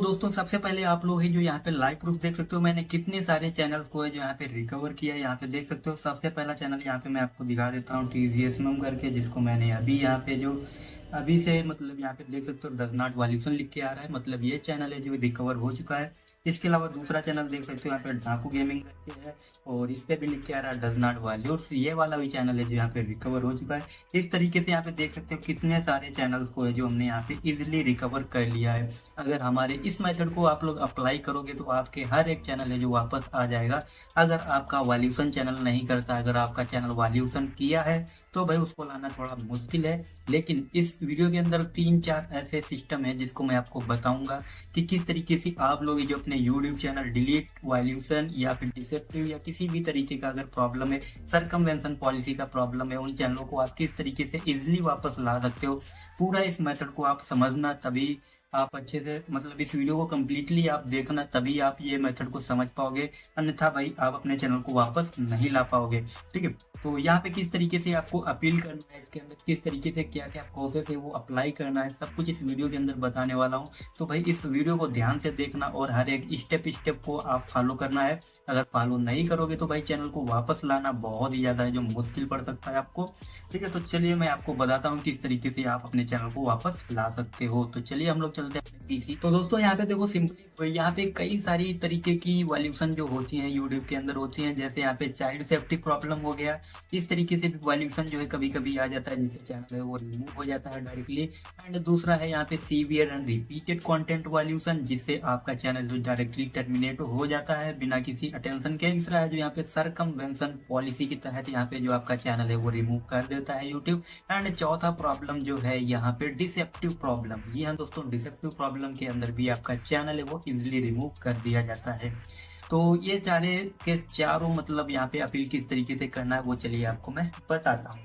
दोस्तों सबसे पहले आप लोग हैं जो यहाँ पे लाइव प्रूफ देख सकते हो। मैंने कितने सारे चैनल्स को है जो यहाँ पे रिकवर किया है, यहाँ पे देख सकते हो। सबसे पहला चैनल यहाँ पे मैं आपको दिखा देता हूँ TGSMM करके, जिसको मैंने अभी यहाँ पे जो अभी से मतलब यहाँ पे देख सकते हो डज नॉट वॉल्यूशन लिख के आ रहा है, मतलब ये चैनल है जो रिकवर हो चुका है। इसके अलावा दूसरा चैनल देख सकते हो यहाँ पे डाकू गेमिंग करके है, और इस पे भी लिख के आ रहा है डज नॉट वॉल्यूट्स, ये वाला भी चैनल है जो यहाँ पे रिकवर हो चुका है। इस तरीके से यहाँ पे देख सकते हो कितने सारे चैनल्स को है जो हमने यहाँ पे इजिली रिकवर कर लिया है। अगर हमारे इस मेथड को आप लोग अप्लाई करोगे तो आपके हर एक चैनल है जो वापस आ जाएगा। अगर आपका वॉल्यूशन चैनल नहीं करता, अगर आपका चैनल वॉल्यूशन किया है तो भाई उसको लाना थोड़ा मुश्किल है। लेकिन इस वीडियो के अंदर 3-4 ऐसे सिस्टम है जिसको मैं आपको बताऊंगा कि किस तरीके से आप लोग जो अपने यूट्यूब चैनल डिलीट, वॉल्यूशन या फिर डिसेप्टिव या किसी भी तरीके का अगर प्रॉब्लम है, सरकमवेंशन पॉलिसी का प्रॉब्लम है, उन चैनलों को आप किस तरीके से इजिली वापस ला सकते हो। पूरा इस मेथड को आप समझना, तभी आप अच्छे से मतलब इस वीडियो को कम्प्लीटली आप देखना, तभी आप ये मेथड को समझ पाओगे। अन्यथा भाई आप अपने चैनल को वापस नहीं ला पाओगे। ठीक है, तो यहाँ पे किस तरीके से आपको अपील करना है, इसके अंदर किस तरीके से क्या क्या प्रोसेस है वो अप्लाई करना है, सब कुछ इस वीडियो के अंदर बताने वाला हूँ। तो भाई इस वीडियो को ध्यान से देखना और हर एक स्टेप को आप फॉलो करना है। अगर फॉलो नहीं करोगे तो भाई चैनल को वापस लाना बहुत ही ज़्यादा है जो मुश्किल पड़ सकता है आपको। ठीक है, तो चलिए मैं आपको बताता हूँ किस तरीके से आप अपने चैनल को वापस ला सकते हो। तो चलिए हम लोग चलते हैं अपने पीसी। तो दोस्तों यहाँ पे देखो सिंपली यहाँ पे कई सारी तरीके की वॉल्यूशन जो होती हैं यूट्यूब के अंदर होती हैं। जैसे यहाँ पे चाइल्ड सेफ्टी प्रॉब्लम हो गया, इस तरीके से भी वॉल्यूशन जो है कभी कभी आ जाता है, जिससे चैनल है वो रिमूव हो जाता है डायरेक्टली। एंड दूसरा है यहाँ पे severe and repeated content violation, जिससे आपका चैनल जो डायरेक्टली टर्मिनेट हो जाता है बिना किसी अटेंशन के। तीसरा है जो यहाँ पे सरकमवेंशन पॉलिसी के तहत यहाँ पे जो आपका चैनल है वो रिमूव कर देता है यूट्यूब। एंड चौथा प्रॉब्लम जो है यहाँ पे डिसेप्टिव प्रॉब्लम। जी हाँ दोस्तों, डिसेप्टिव प्रॉब्लम के अंदर भी आपका चैनल है वो इजिली रिमूव कर दिया जाता है। तो ये सारे के चारों मतलब यहाँ पे अपील किस तरीके से करना है वो चलिए आपको मैं बताता हूँ।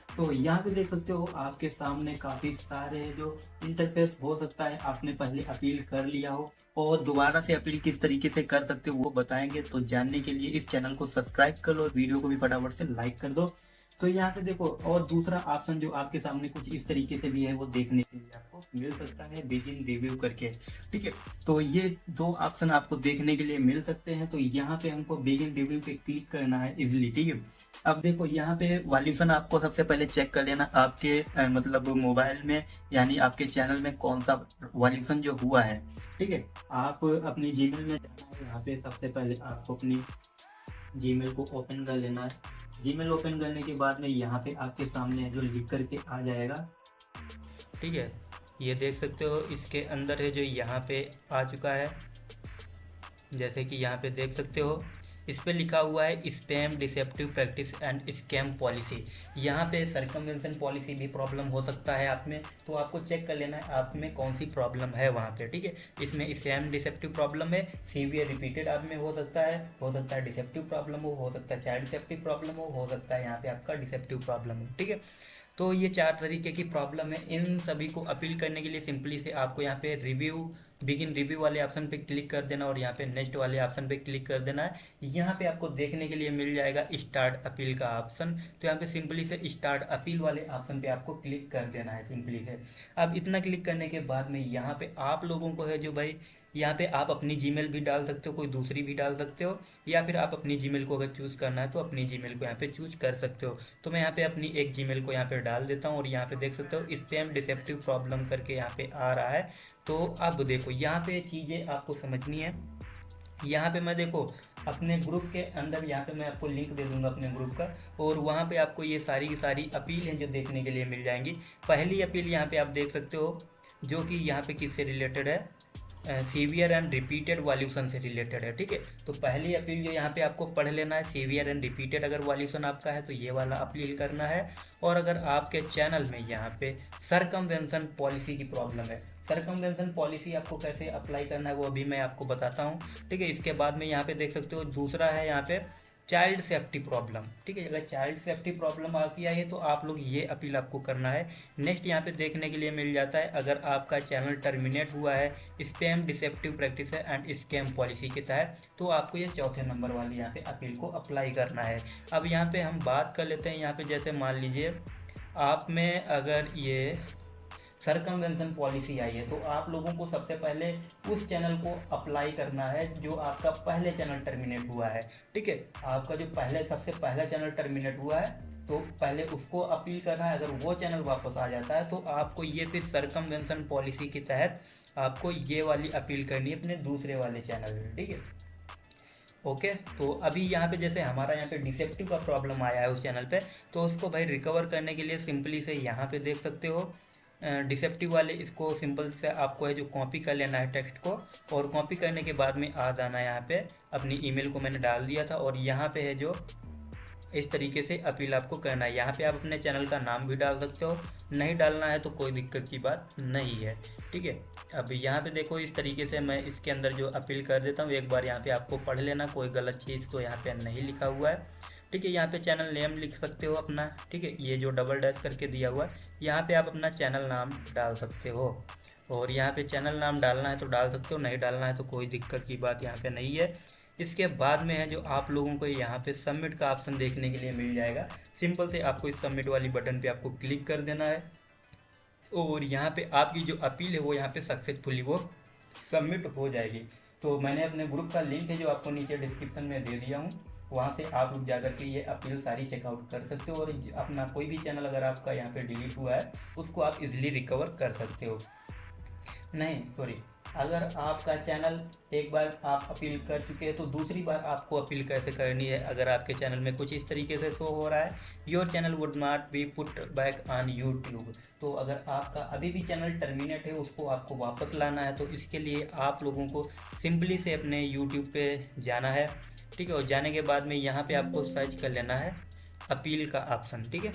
तो यहाँ पे देख सकते हो आपके सामने काफी सारे जो इंटरफेस हो सकता है आपने पहले अपील कर लिया हो, और दोबारा से अपील किस तरीके से कर सकते हो वो बताएंगे। तो जानने के लिए इस चैनल को सब्सक्राइब कर लो, वीडियो को भी फटाफट से लाइक कर दो। तो यहाँ पे देखो, और दूसरा ऑप्शन जो आपके सामने कुछ इस तरीके से भी है वो देखने के लिए आपको मिल सकता है, बिगिन रिव्यू करके। ठीक है, तो ये दो ऑप्शन आपको देखने के लिए मिल सकते हैं। तो यहाँ पे हमको बिगिन रिव्यू पे क्लिक करना है इजिली। ठीक है, अब देखो यहाँ पे वॉल्यूशन आपको सबसे पहले चेक कर लेना आपके मतलब मोबाइल में, यानी आपके चैनल में कौन सा वॉल्यूशन जो हुआ है। ठीक है, आप अपनी जीमेल में जाना है, यहाँ पे सबसे पहले आपको अपनी जीमेल को ओपन कर लेना है। जीमेल ओपन करने के बाद में यहाँ पे आपके सामने जो लिख करके आ जाएगा, ठीक है, ये देख सकते हो इसके अंदर है जो यहाँ पे आ चुका है। जैसे कि यहाँ पे देख सकते हो इस पे लिखा हुआ है spam deceptive practice and scam policy. यहाँ पे सरकमवेंशन पॉलिसी भी प्रॉब्लम हो सकता है आप में, तो आपको चेक कर लेना है आप में कौन सी प्रॉब्लम है वहाँ पे। ठीक है, इसमें स्पैम डिसेप्टिव प्रॉब्लम है, सीवियर रिपीटेड आप में हो सकता है डिसेप्टिव प्रॉब्लम हो सकता है चाइल्ड डिसेप्टिव प्रॉब्लम हो सकता है यहाँ पे आपका डिसेप्टिव प्रॉब्लम हो। ठीक है, तो ये 4 तरीके की प्रॉब्लम है। इन सभी को अपील करने के लिए सिंपली से आपको यहाँ पे बिगिन रिव्यू वाले ऑप्शन पे क्लिक कर देना और यहाँ पे नेक्स्ट वाले ऑप्शन पे क्लिक कर देना है। यहाँ पे आपको देखने के लिए मिल जाएगा स्टार्ट अपील का ऑप्शन। तो यहाँ पे सिंपली से स्टार्ट अपील वाले ऑप्शन पे आपको क्लिक कर देना है सिंपली से। अब इतना क्लिक करने के बाद में यहाँ पे आप लोगों को है जो भाई यहाँ पे आप अपनी जीमेल भी डाल सकते हो, कोई दूसरी भी डाल सकते हो, या फिर आप अपनी जीमेल को अगर चूज़ करना है तो अपनी जीमेल को यहाँ पे चूज कर सकते हो। तो मैं यहाँ पे अपनी एक जीमेल को यहाँ पे डाल देता हूँ और यहाँ पे देख सकते हो स्पैम डिसेप्टिव प्रॉब्लम करके यहाँ पे आ रहा है। तो अब देखो यहाँ पे चीज़ें आपको समझनी है। यहाँ पे मैं देखो अपने ग्रुप के अंदर यहाँ पे मैं आपको लिंक दे दूंगा अपने ग्रुप का, और वहाँ पे आपको ये सारी की सारी अपील हैं जो देखने के लिए मिल जाएंगी। पहली अपील यहाँ पे आप देख सकते हो जो कि यहाँ पे किससे रिलेटेड है, सीवियर एंड रिपीटेड वॉल्यूशन से रिलेटेड है। ठीक है, तो पहली अपील जो यहाँ पे आपको पढ़ लेना है, सीवियर एंड रिपीटेड अगर वॉल्यूशन आपका है तो ये वाला अपील करना है। और अगर आपके चैनल में यहाँ पे सरकमवेंशन पॉलिसी की प्रॉब्लम है, सरकमवेंशन पॉलिसी आपको कैसे अप्लाई करना है वो अभी मैं आपको बताता हूँ। ठीक है, इसके बाद में यहाँ पे देख सकते हो दूसरा है यहाँ पे चाइल्ड सेफ्टी प्रॉब्लम। ठीक है, अगर चाइल्ड सेफ्टी प्रॉब्लम आपकी आई है तो आप लोग ये अपील आपको करना है। नेक्स्ट यहाँ पे देखने के लिए मिल जाता है अगर आपका चैनल टर्मिनेट हुआ है spam deceptive practice and scam policy के तहत, तो आपको ये चौथे नंबर वाली यहाँ पे अपील को अप्लाई करना है। अब यहाँ पे हम बात कर लेते हैं, यहाँ पे जैसे मान लीजिए आप में अगर ये सरकमवेंशन पॉलिसी आई है। तो आप लोगों को सबसे पहले उस चैनल को अप्लाई करना है जो आपका पहले चैनल टर्मिनेट हुआ है, ठीक है। आपका जो सबसे पहला चैनल टर्मिनेट हुआ है तो पहले उसको अपील करना है। अगर वो चैनल वापस आ जाता है तो आपको ये फिर सरकमवेंशन पॉलिसी के तहत आपको ये वाली अपील करनी है अपने दूसरे वाले चैनल में, ठीक है। ओके, तो अभी यहाँ पे जैसे हमारा यहाँ पे डिसेप्टिव का प्रॉब्लम आया है उस चैनल पे, तो उसको भाई रिकवर करने के लिए सिंपली से यहाँ पे देख सकते हो डिसेप्टिव वाले, इसको सिंपल से आपको है जो कॉपी कर लेना है टेक्स्ट को, और कॉपी करने के बाद में आ जाना यहाँ पे अपनी ईमेल को मैंने डाल दिया था, और यहाँ पे है जो इस तरीके से अपील आपको करना है। यहाँ पे आप अपने चैनल का नाम भी डाल सकते हो, नहीं डालना है तो कोई दिक्कत की बात नहीं है, ठीक है। अब यहाँ पे देखो इस तरीके से मैं इसके अंदर जो अपील कर देता हूँ, एक बार यहाँ पे आपको पढ़ लेना, कोई गलत चीज़ तो यहाँ पे नहीं लिखा हुआ है, ठीक है। यहाँ पे चैनल नेम लिख सकते हो अपना, ठीक है। ये जो डबल डैश करके दिया हुआ है यहाँ पे आप अपना चैनल नाम डाल सकते हो, और यहाँ पे चैनल नाम डालना है तो डाल सकते हो, नहीं डालना है तो कोई दिक्कत की बात यहाँ पे नहीं है। इसके बाद में है जो आप लोगों को यहाँ पे सबमिट का ऑप्शन देखने के लिए मिल जाएगा। सिंपल से आपको इस सबमिट वाली बटन पे आपको क्लिक कर देना है, और यहाँ पे आपकी जो अपील है वो यहाँ पे सक्सेसफुली वो सबमिट हो जाएगी। तो मैंने अपने ग्रुप का लिंक है जो आपको नीचे डिस्क्रिप्शन में दे दिया हूँ, वहाँ से आप लोग जाकर के ये अपील सारी चेकआउट कर सकते हो, और अपना कोई भी चैनल अगर आपका यहाँ पे डिलीट हुआ है उसको आप इजीली रिकवर कर सकते हो। नहीं सॉरी, अगर आपका चैनल एक बार आप अपील कर चुके हैं तो दूसरी बार आपको अपील कैसे करनी है। अगर आपके चैनल में कुछ इस तरीके से शो हो रहा है, your channel would not be put back on YouTube, तो अगर आपका अभी भी चैनल टर्मिनेट है उसको आपको वापस लाना है, तो इसके लिए आप लोगों को सिंपली से अपने यूट्यूब पे जाना है, ठीक है। और जाने के बाद में यहाँ पे आपको सर्च कर लेना है अपील का ऑप्शन, ठीक है।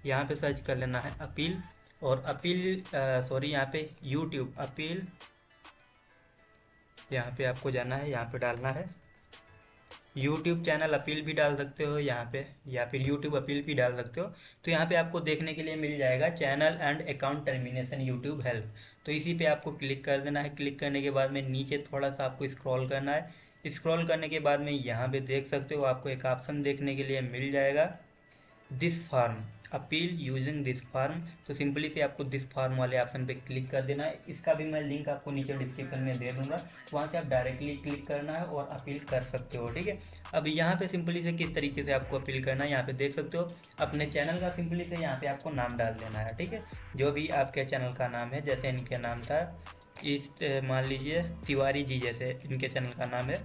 यहाँ पे सर्च कर लेना है अपील, और अपील सॉरी यहाँ पे यूट्यूब अपील, यहाँ पे आपको जाना है, यहाँ पे डालना है यूट्यूब चैनल अपील भी डाल सकते हो यहाँ पे, या फिर यूट्यूब अपील भी डाल सकते हो। तो यहाँ पे आपको देखने के लिए मिल जाएगा channel and account termination YouTube help, तो इसी पे आपको क्लिक कर देना है। क्लिक करने के बाद में नीचे थोड़ा सा आपको स्क्रॉल करना है। स्क्रॉल करने के बाद में यहाँ पे देख सकते हो आपको एक ऑप्शन देखने के लिए मिल जाएगा this form appeal using this form, तो सिंपली से आपको दिस फॉर्म वाले ऑप्शन पे क्लिक कर देना है। इसका भी मैं लिंक आपको नीचे डिस्क्रिप्शन में दे दूंगा, वहाँ से आप डायरेक्टली क्लिक करना है और अपील कर सकते हो, ठीक है। अब यहाँ पे सिंपली से किस तरीके से आपको अपील करना है यहाँ पे देख सकते हो। अपने चैनल का सिंपली से यहाँ पे आपको नाम डाल देना है, ठीक है, जो भी आपके चैनल का नाम है। जैसे इनके नाम था इस मान लीजिए तिवारी जी, जैसे इनके चैनल का नाम है,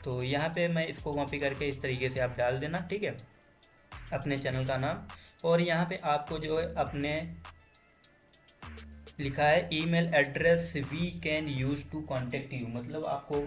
तो यहाँ पे मैं इसको कॉपी करके इस तरीके से आप डाल देना, ठीक है, अपने चैनल का नाम। और यहाँ पे आपको जो है अपने लिखा है email address we can use to contact you, मतलब आपको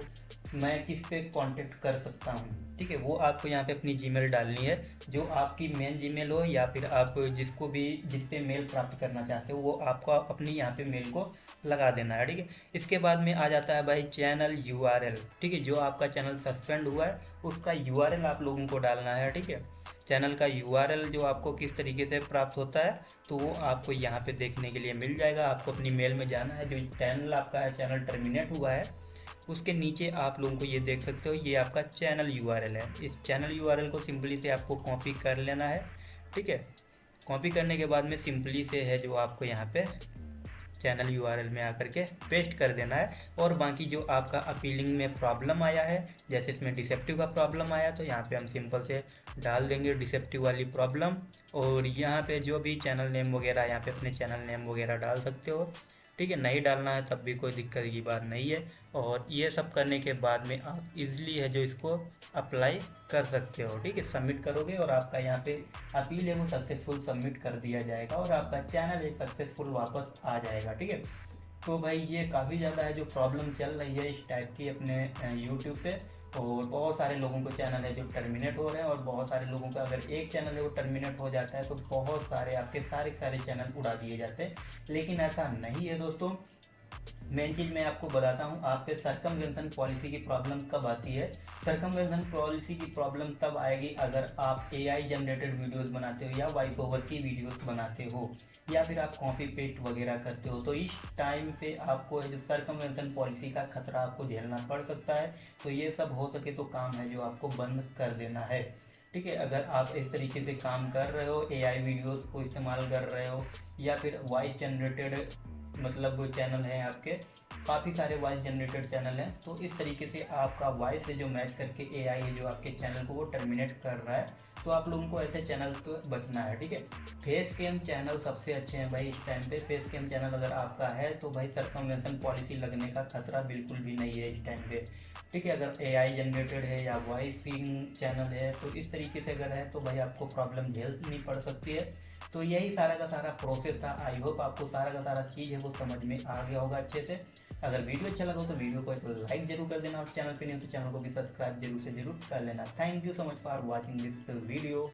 मैं किस पे कांटेक्ट कर सकता हूँ, ठीक है। वो आपको यहाँ पे अपनी जीमेल डालनी है, जो आपकी मेन जीमेल हो, या फिर आप जिस पे मेल प्राप्त करना चाहते हो वो आपको अपनी यहाँ पे मेल को लगा देना है, ठीक है। इसके बाद में आ जाता है भाई चैनल URL, ठीक है, जो आपका चैनल सस्पेंड हुआ है उसका URL आप लोगों को डालना है, ठीक है। चैनल का URL जो आपको किस तरीके से प्राप्त होता है तो वो आपको यहाँ पे देखने के लिए मिल जाएगा। आपको अपनी मेल में जाना है, जो चैनल आपका है चैनल टर्मिनेट हुआ है उसके नीचे आप लोगों को ये देख सकते हो ये आपका चैनल URL है। इस चैनल URL को सिंपली से आपको कॉपी कर लेना है, ठीक है। कॉपी करने के बाद में सिंपली से है जो आपको यहाँ पे चैनल URL में आकर के पेस्ट कर देना है। और बाकी जो आपका अपीलिंग में प्रॉब्लम आया है, जैसे इसमें डिसेप्टिव का प्रॉब्लम आया, तो यहाँ पे हम सिंपल से डाल देंगे डिसेप्टिव वाली प्रॉब्लम। और यहाँ पे जो भी चैनल नेम वगैरह यहाँ पे अपने चैनल नेम वगैरह डाल सकते हो, ठीक है। नहीं डालना है तब भी कोई दिक्कत की बात नहीं है। और ये सब करने के बाद में आप इजीली है जो इसको अप्लाई कर सकते हो, ठीक है। सबमिट करोगे और आपका यहाँ पे अपील है वो सक्सेसफुल सबमिट कर दिया जाएगा, और आपका चैनल एक सक्सेसफुल वापस आ जाएगा, ठीक है। तो भाई ये काफ़ी ज़्यादा है जो प्रॉब्लम चल रही है इस टाइप की अपने यूट्यूब पे, और बहुत सारे लोगों को चैनल है जो टर्मिनेट हो रहे हैं, और बहुत सारे लोगों का अगर एक चैनल है वो टर्मिनेट हो जाता है तो बहुत सारे आपके सारे चैनल उड़ा दिए जाते हैं। लेकिन ऐसा नहीं है दोस्तों। मेन चीज़ मैं आपको बताता हूँ, आप पे सरकमवेंशन पॉलिसी की प्रॉब्लम कब आती है। सरकमवेंशन पॉलिसी की प्रॉब्लम तब आएगी अगर आप AI जनरेटेड वीडियोस बनाते हो, या वॉइस ओवर की वीडियोस बनाते हो, या फिर आप कॉपी पेस्ट वगैरह करते हो, तो इस टाइम पे आपको जो सरकमवेंशन पॉलिसी का खतरा आपको झेलना पड़ सकता है। तो ये सब हो सके तो काम है जो आपको बंद कर देना है। ठीक है, अगर आप इस तरीके से काम कर रहे हो, एआई वीडियोस को इस्तेमाल कर रहे हो, या फिर वॉइस जनरेटेड मतलब चैनल हैं आपके, काफ़ी सारे वॉइस जनरेटेड चैनल हैं, तो इस तरीके से आपका वॉइस से जो मैच करके एआई है जो आपके चैनल को वो टर्मिनेट कर रहा है, तो आप लोगों को ऐसे चैनल्स को बचना है। ठीक है, फेस कैम चैनल सबसे अच्छे हैं भाई इस टाइम पे। फेस कैम चैनल अगर आपका है तो भाई सर्कमवेंशन पॉलिसी लगने का खतरा बिल्कुल भी नहीं है इस टाइम पे। ठीक है, अगर एआई जनरेटेड है या वॉइसिंग चैनल है तो इस तरीके से अगर है तो भाई आपको प्रॉब्लम झेलनी पड़ सकती है। तो यही सारा का सारा प्रोसेस था। आई होप आपको सारा का सारा चीज़ है वो समझ में आ गया होगा अच्छे से। अगर वीडियो अच्छा लगा हो तो वीडियो को तो लाइक जरूर कर देना, और चैनल पे नहीं हो तो चैनल को भी सब्सक्राइब जरूर से जरूर कर लेना। Thank you so much for watching this video.